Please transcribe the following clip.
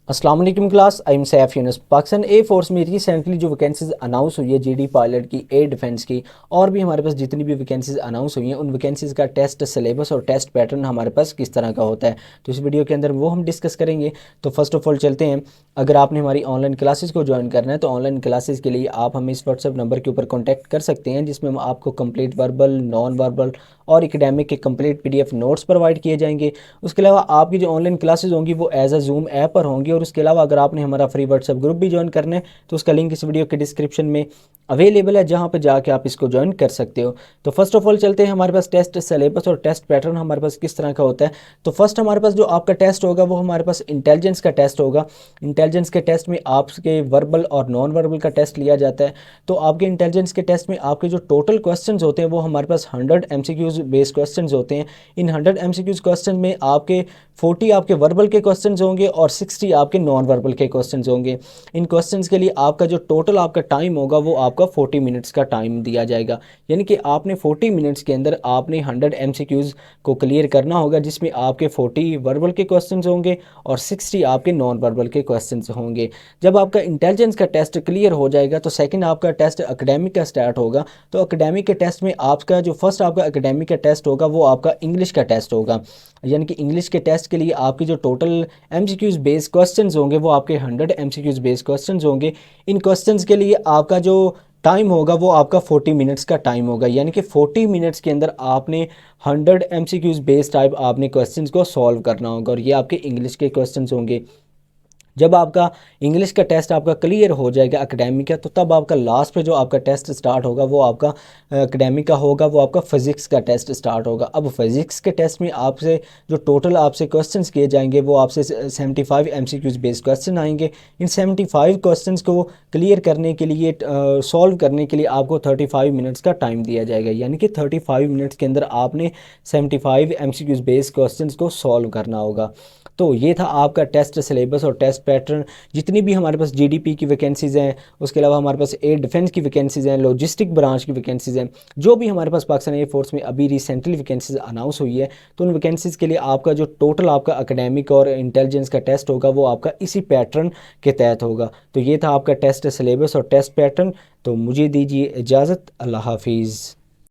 अस्सलाम वालेकुम class, I am Saif Yunus. Pakistan a force में रिसेंटली जो वैकेंसीज अनाउंस हुई है जीडी पायलट की, एयर डिफेंस की, और भी हमारे पास जितनी भी वैकेंसीज अनाउंस हुई हैं उन वैकेंसीज का टेस्ट सिलेबस और टेस्ट पैटर्न हमारे पास किस तरह का होता है, तो इस वीडियो के अंदर वो हम डिस्कस करेंगे। तो फर्स्ट ऑफ ऑल चलते हैं। अगर आपने हमारी ऑनलाइन क्लासेस को ज्वाइन करना है तो ऑनलाइन क्लासेस के लिए आप हमें इस व्हाट्सअप नंबर के ऊपर कॉन्टैक्ट कर सकते हैं, जिसमें हम आपको कंप्लीट वर्बल, नॉन वर्बल और एकेडमिक के कंप्लीट पीडीएफ नोट्स प्रोवाइड किए जाएंगे। उसके अलावा आपकी जो ऑनलाइन क्लासेस होंगी वो एज अ जूम ऐप पर होंगी। और उसके अलावा अगर आपने हमारा फ्री व्हाट्सएप ग्रुप भी ज्वाइन करना है तो उसका लिंक इस वीडियो के डिस्क्रिप्शन में अवेलेबल है, जहाँ पर जाके आप इसको ज्वाइन कर सकते हो। तो फर्स्ट ऑफ ऑल चलते हैं, हमारे पास टेस्ट सिलेबस और टेस्ट पैटर्न हमारे पास किस तरह का होता है। तो फर्स्ट हमारे पास जो आपका टेस्ट होगा वो हमारे पास इंटेलिजेंस का टेस्ट होगा। इंटेलिजेंस के टेस्ट में आपके वर्बल और नॉन वर्बल का टेस्ट लिया जाता है। तो आपके इंटेलिजेंस के टेस्ट में आपके जो टोटल क्वेश्चंस होते हैं वो हमारे पास 100 एमसीक्यूज बेस्ड क्वेश्चंस होते हैं। इन 100 एमसीक्यूज क्वेश्चन में आपके 40 आपके वर्बल के क्वेश्चंस होंगे और 60 आपके नॉन वर्बल के क्वेश्चंस होंगे। इन क्वेश्चंस के लिए आपका जो टोटल आपका टाइम होगा वो आपका 40 मिनट्स का टाइम दिया जाएगा। यानी कि आपने 40 मिनट्स के अंदर आपने 100 एमसीक्यूज को क्लियर करना होगा, जिसमें आपके 40 वर्बल के क्वेश्चंस होंगे और 60 आपके नॉन वर्बल के क्वेश्चंस होंगे। जब आपका इंटेलिजेंस का टेस्ट क्लियर हो जाएगा तो सेकंड आपका टेस्ट एकेडमिक का स्टार्ट होगा। तो एकेडमिक के टेस्ट में आपका जो फर्स्ट आपका एकेडमिक का टेस्ट होगा वो आपका इंग्लिश का टेस्ट होगा। यानी कि इंग्लिश के टेस्ट के लिए आपकी जो टोटल एमसीक्यूज बेस्ड क्वेश्चंस होंगे वो आपके 100 एमसीक्यूज बेस्ड क्वेश्चंस होंगे। इन क्वेश्चंस के लिए आपका जो टाइम होगा वो आपका 40 मिनट्स का टाइम होगा। यानी कि 40 मिनट्स के अंदर आपने 100 एमसीक्यूज बेस्ड टाइप आपने क्वेश्चंस को सॉल्व करना होगा, और ये आपके इंग्लिश के क्वेश्चंस होंगे। जब आपका इंग्लिश का टेस्ट आपका क्लियर हो जाएगा एकेडमिक का, तो तब आपका लास्ट पे जो आपका टेस्ट स्टार्ट होगा वो आपका एकेडमिक का होगा, वो आपका फिज़िक्स का टेस्ट स्टार्ट होगा। अब फिज़िक्स के टेस्ट में आपसे जो टोटल आपसे क्वेश्चंस किए जाएंगे वो आपसे 75 एमसीक्यूज बेस्ड क्वेश्चन आएंगे। इन 75 क्वेश्चंस को क्लियर करने के लिए, सॉल्व करने के लिए आपको 35 मिनट्स का टाइम दिया जाएगा। यानी कि 35 मिनट्स के अंदर आपने 75 एमसीक्यूज बेस्ड क्वेश्चंस को सॉल्व करना होगा। तो ये था आपका टेस्ट सिलेबस और टेस्ट पैटर्न। जितनी भी हमारे पास जीडीपी की वैकेंसीज़ हैं, उसके अलावा हमारे पास एयर डिफेंस की वैकेंसीज़ हैं, लॉजिस्टिक ब्रांच की वैकेंसीज़ हैं, जो भी हमारे पास पाकिस्तान एयर फोर्स में अभी रिसेंटली वैकेंसीज अनाउंस हुई है, तो उन वैकेंसीज़ के लिए आपका जो टोटल आपका एकेडमिक और इंटेलिजेंस का टेस्ट होगा वो आपका इसी पैटर्न के तहत होगा। तो ये था आपका टेस्ट सिलेबस और टेस्ट पैटर्न। तो मुझे दीजिए इजाज़त। अल्लाह हाफिज़।